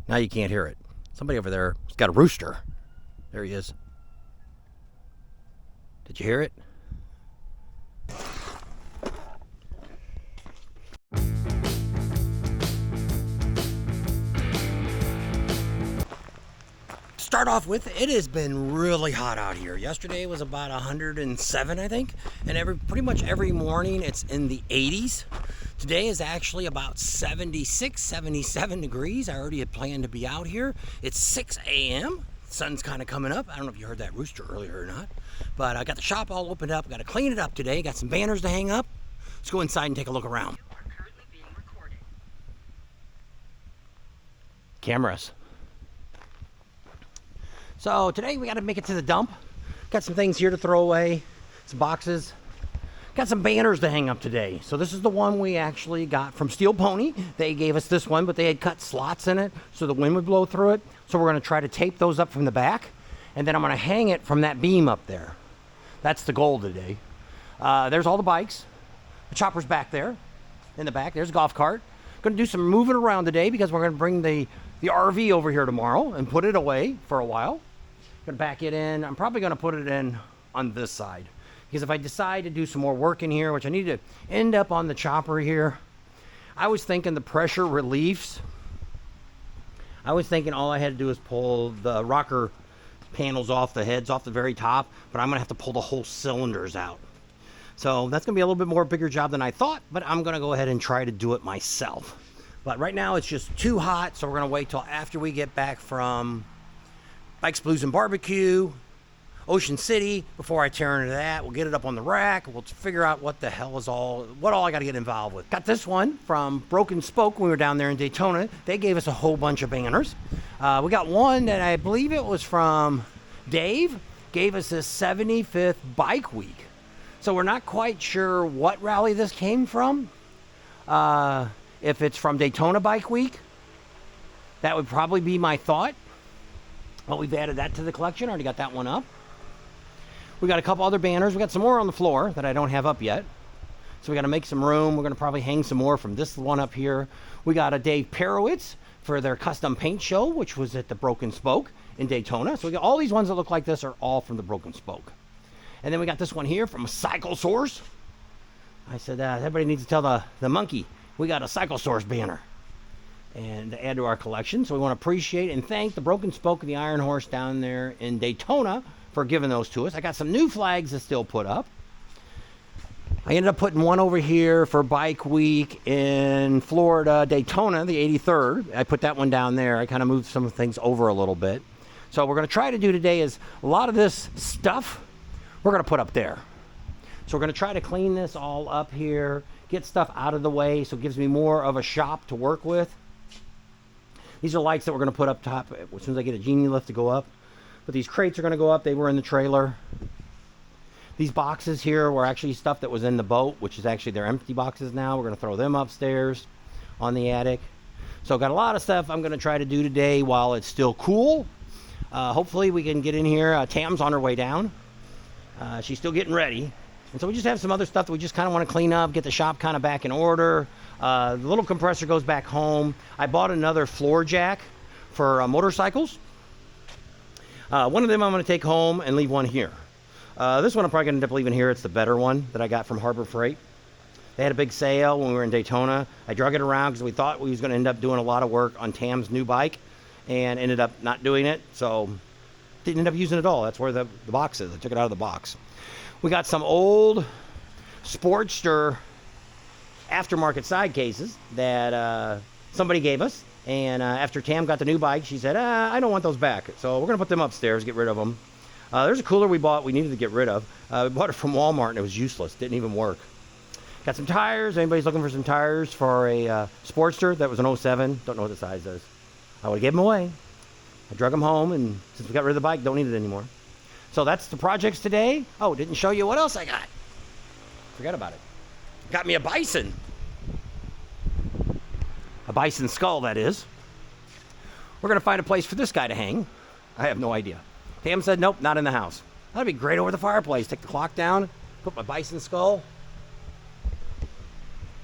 Now you can't hear it. Somebody over there has got a rooster. There he is. Did you hear it? Start off with, it has been really hot out here. Yesterday was about 107, I think, and pretty much every morning it's in the 80s. Today is actually about 76, 77 degrees. I already had planned to be out here. It's 6 a.m. Sun's kind of coming up. I don't know if you heard that rooster earlier or not, but I got the shop all opened up. Got to clean it up today. Got some banners to hang up. Let's go inside and take a look around. You are currently being recorded. Cameras. So today we got to make it to the dump. Got some things here to throw away, some boxes. Got some banners to hang up today. So this is the one we actually got from Steel Pony. They gave us this one, but they had cut slots in it so the wind would blow through it. So we're going to try to tape those up from the back, and then I'm going to hang it from that beam up there. That's the goal today. There's all the bikes. The chopper's back there in the back. There's a golf cart. Going to do some moving around today because we're going to bring the RV over here tomorrow and put it away for a while. Going to back it in. I'm probably going to put it in on this side. Because if I decide to do some more work in here, which I need to end up on the chopper here, I was thinking the pressure reliefs. I was thinking all I had to do is pull the rocker panels off, the heads off the very top, but I'm going to have to pull the whole cylinders out. So that's going to be a little bit more bigger job than I thought, but I'm going to go ahead and try to do it myself. But right now it's just too hot, so we're going to wait till after we get back from Bikes, Blues, and Barbecue, Ocean City, before I tear into that. We'll get it up on the rack. We'll figure out what the hell is what all I got to get involved with. Got this one from Broken Spoke when we were down there in Daytona. They gave us a whole bunch of banners. We got one that I believe it was from Dave. Gave us his 75th bike week. So we're not quite sure what rally this came from. If it's from Daytona Bike Week, that would probably be my thought. But we've added that to the collection. Already got that one up. We got a couple other banners. We got some more on the floor that I don't have up yet. So we got to make some room. We're going to probably hang some more from this one up here. We got a Dave Perowitz for their custom paint show, which was at the Broken Spoke in Daytona. So we got all these ones that look like this are all from the Broken Spoke. And then we got this one here from Cycle Source. I said, everybody needs to tell the monkey we got a Cycle Source banner and to add to our collection. So we want to appreciate and thank the Broken Spoke and the Iron Horse down there in Daytona for giving those to us. I got some new flags to still put up. I ended up putting one over here for Bike Week in Florida, Daytona, the 83rd. I put that one down there. I kind of moved some things over a little bit. So what we're going to try to do today is a lot of this stuff we're going to put up there. So we're going to try to clean this all up here, get stuff out of the way so it gives me more of a shop to work with. These are lights that we're going to put up top as soon as I get a Genie lift to go up. But these crates are going to go up. They were in the trailer. These boxes here were actually stuff that was in the boat, which is actually they're empty boxes now. We're going to throw them upstairs on the attic. So got a lot of stuff I'm going to try to do today while it's still cool. Hopefully we can get in here. TAM'S on her way down. She's still getting ready. And so we just have some other stuff that we just kind of want to clean up, get the shop kind of back in order. The little compressor goes back home. I bought another floor jack for motorcycles. One of them I'm going to take home and leave one here. This one I'm probably going to end up leaving here. It's the better one that I got from Harbor Freight. They had a big sale when we were in Daytona. I drug it around because we thought we was going to end up doing a lot of work on TAM'S new bike and ended up not doing it. So didn't end up using it at all. That's where the box is. I took it out of the box. We got some old Sportster aftermarket side cases that somebody gave us. And after Tam got the new bike, she said, I don't want those back. So we're going to put them upstairs, get rid of them. There's a cooler we bought we needed to get rid of. We bought it from Walmart, and it was useless. Didn't even work. Got some tires. Anybody's looking for some tires for a Sportster that was an 07? Don't know what the size is. I would give them away. I drug them home, and since we got rid of the bike, don't need it anymore. So that's the projects today. Oh, didn't show you what else I got. Forget about it. Got me a bison. A bison skull, that is. We're going to find a place for this guy to hang. I have no idea. Tam said, nope, not in the house. That'd be great over the fireplace. Take the clock down, put my bison skull.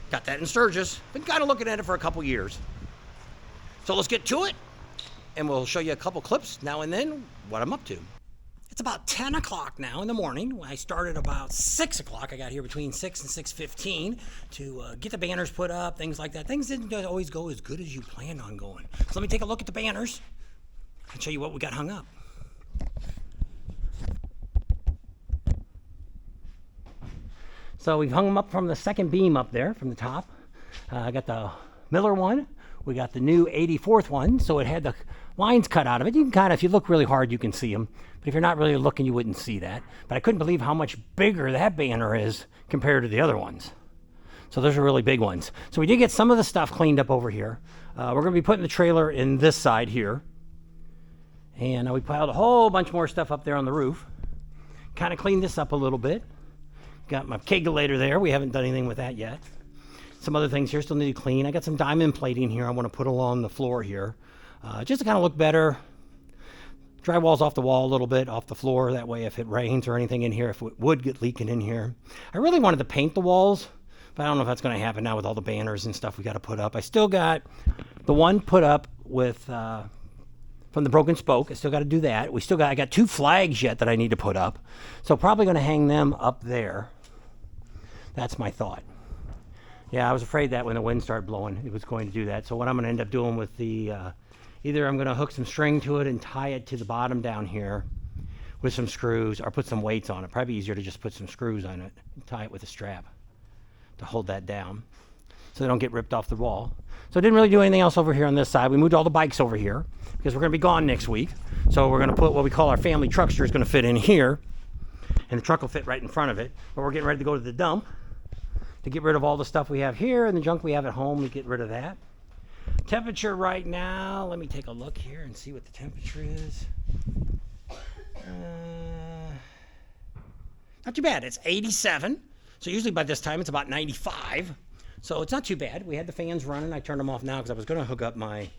Got that in Sturgis. Been kind of looking at it for a couple years. So let's get to it. and we'll show you a couple clips now and then what I'm up to. It's about 10 o'clock now in the morning. I started about 6 o'clock. I got here between 6 and 6:15 to get the banners put up, things like that. Things didn't always go as good as you planned on going. So let me take a look at the banners and show you what we got hung up. So we've hung them up from the second beam up there from the top. I got the Miller one. We got the new 84th one. So it had the lines cut out of it. You can kind of, if you look really hard, you can see them. But if you're not really looking, you wouldn't see that. But I couldn't believe how much bigger that banner is compared to the other ones. So those are really big ones. So we did get some of the stuff cleaned up over here. We're going to be putting the trailer in this side here. And we piled a whole bunch more stuff up there on the roof. Kind of cleaned this up a little bit. Got my kegulator there. We haven't done anything with that yet. Some other things here still need to clean. I got some diamond plating here I want to put along the floor here. Just to kind of look better. Drywall's off the wall a little bit, off the floor. That way if it rains or anything in here, if it would get leaking in here. I really wanted to paint the walls, but I don't know if that's going to happen now with all the banners and stuff we got to put up. I still got the one put up with from the broken spoke. I still got to do that. I got 2 flags yet that I need to put up. So probably going to hang them up there. That's my thought. Yeah, I was afraid that when the wind started blowing, it was going to do that. So what I'm going to end up doing with the, either I'm going to hook some string to it and tie it to the bottom down here with some screws, or put some weights on it. Probably easier to just put some screws on it and tie it with a strap to hold that down so they don't get ripped off the wall. So I didn't really do anything else over here on this side. We moved all the bikes over here because we're going to be gone next week. So we're going to put what we call our family truckster is going to fit in here, and the truck will fit right in front of it. But we're getting ready to go to the dump to get rid of all the stuff we have here and the junk we have at home. We get rid of that. Temperature right now, let me take a look here and see what the temperature is. Not too bad. It's 87. So usually by this time it's about 95. So it's not too bad. We had the fans running. I turned them off now because I was going to hook up my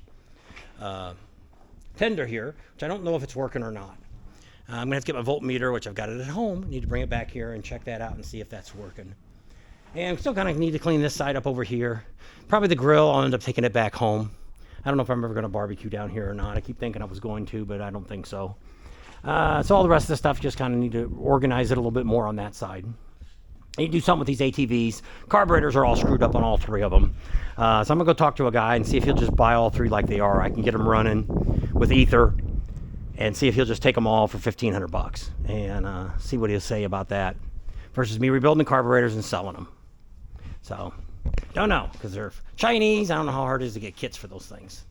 tender here, which I don't know if it's working or not. I'm going to have to get my voltmeter, which I've got it at home. I need to bring it back here and check that out and see if that's working. And still kind of need to clean this side up over here. Probably the grill, I'll end up taking it back home. I don't know if I'm ever going to barbecue down here or not. I keep thinking I was going to, but I don't think so. So all the rest of the stuff, just kind of need to organize it a little bit more on that side. I need to do something with these ATVs. Carburetors are all screwed up on all 3 of them. So I'm going to go talk to a guy and see if he'll just buy all 3 like they are. I can get them running with ether and see if he'll just take them all for $1,500 and see what he'll say about that versus me rebuilding the carburetors and selling them. So, don't know, because they're Chinese. I don't know how hard it is to get kits for those things.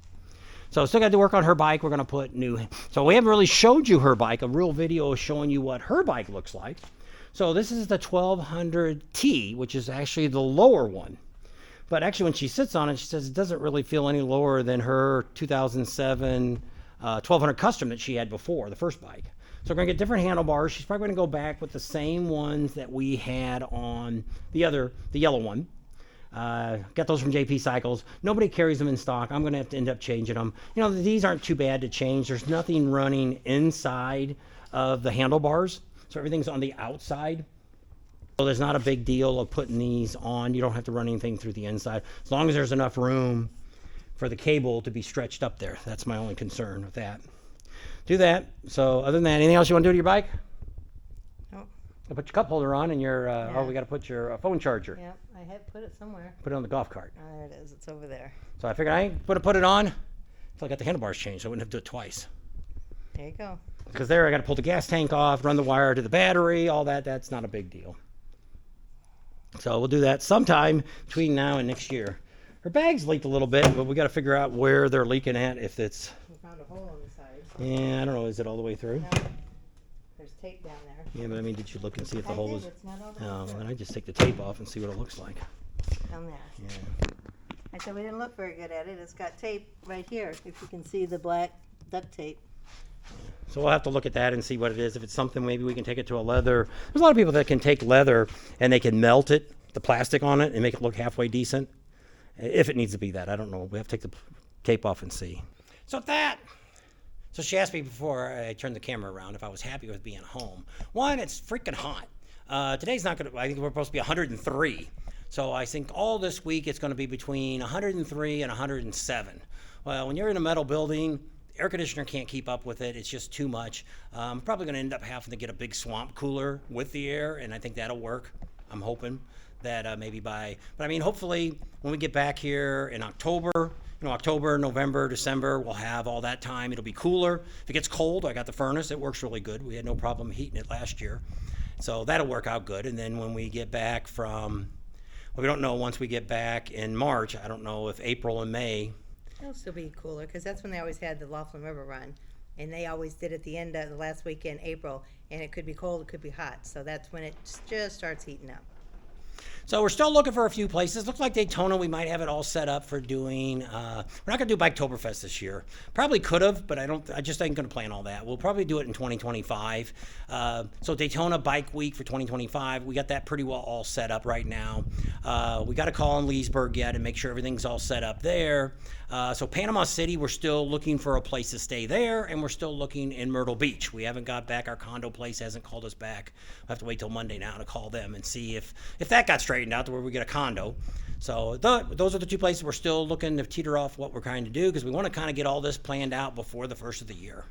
So, still got to work on her bike. We're going to put new... So, we haven't really showed you her bike. A real video is showing you what her bike looks like. So, this is the 1200T, which is actually the lower one. But actually, when she sits on it, she says it doesn't really feel any lower than her 2007 1200 Custom that she had before, the first bike. So we're going to get different handlebars. She's probably going to go back with the same ones that we had on the yellow one. Got those from JP Cycles. Nobody carries them in stock. I'm going to have to end up changing them. You know, these aren't too bad to change. There's nothing running inside of the handlebars. So everything's on the outside. So there's not a big deal of putting these on. You don't have to run anything through the inside. As long as there's enough room for the cable to be stretched up there. That's my only concern with that. Do that. So other than that, anything else you want to do to your bike? Nope. I'll put your cup holder on and your, oh, we got to put your phone charger. Yep, I had put it somewhere. Put it on the golf cart. Oh, there it is. It's over there. So I figured I ain't put it on until I got the handlebars changed. So I wouldn't have to do it twice. There you go. Because there I got to pull the gas tank off, run the wire to the battery, all that. That's not a big deal. So we'll do that sometime between now and next year. Her bag's leaked a little bit, but we got to figure out where they're leaking at. If it's... We found a hole on the side. Yeah, I don't know. Is it all the way through? No. There's tape down there. Yeah, but I mean, did you look and see if the I hole did. was... It's not all the way Oh, through. then I just take the tape off and see what it looks like. Down there. Yeah. I said we didn't look very good at it. It's got tape right here, if you can see the black duct tape. So we'll have to look at that and see what it is. If it's something, maybe we can take it to a leather. There's a lot of people that can take leather and they can melt it, the plastic on it, and make it look halfway decent. If it needs to be that, I don't know. We have to take the tape off and see. So with that, so she asked me before I turned the camera around if I was happy with being home. One, it's freaking hot. Today's not going to, I think we're supposed to be 103. So I think all this week it's going to be between 103 and 107. Well, when you're in a metal building, air conditioner can't keep up with it. It's just too much. I'm probably going to end up having to get a big swamp cooler with the air, and I think that'll work. I'm hoping that maybe but I mean, hopefully when we get back here in October, October, November, December, we'll have all that time. It'll be cooler. If it gets cold, I got the furnace. It works really good. We had no problem heating it last year. So that'll work out good. And then when we get back we don't know once we get back in March, I don't know if April and May. It'll still be cooler because that's when they always had the Laughlin River run. And they always did at the end of the last week in April. And it could be cold, it could be hot. So that's when it just starts heating up. So we're still looking for a few places. Looks like Daytona, we might have it all set up for doing, we're not going to do Biketoberfest this year. Probably could have, but I just ain't going to plan all that. We'll probably do it in 2025. So Daytona Bike Week for 2025, we got that pretty well all set up right now. We got to call in Leesburg yet and make sure everything's all set up there. So Panama City, we're still looking for a place to stay there, and we're still looking in Myrtle Beach. We haven't got back. Our condo place hasn't called us back. We'll have to wait till Monday now to call them and see if that got straightened out to where we get a condo. So those are the two places we're still looking to teeter off what we're trying to do, because we want to kind of get all this planned out before the first of the year.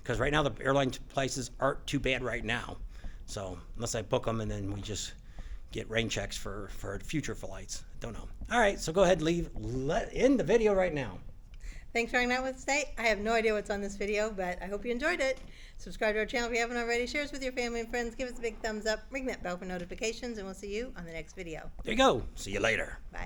Because right now the airline places aren't too bad right now. So unless I book them and then we just get rain checks for future flights. Don't know. All right, so go ahead and end the video right now. Thanks for hanging out with us today. I have no idea what's on this video, but I hope you enjoyed it. Subscribe to our channel if you haven't already. Share us with your family and friends. Give us a big thumbs up. Ring that bell for notifications, and we'll see you on the next video. There you go. See you later. Bye.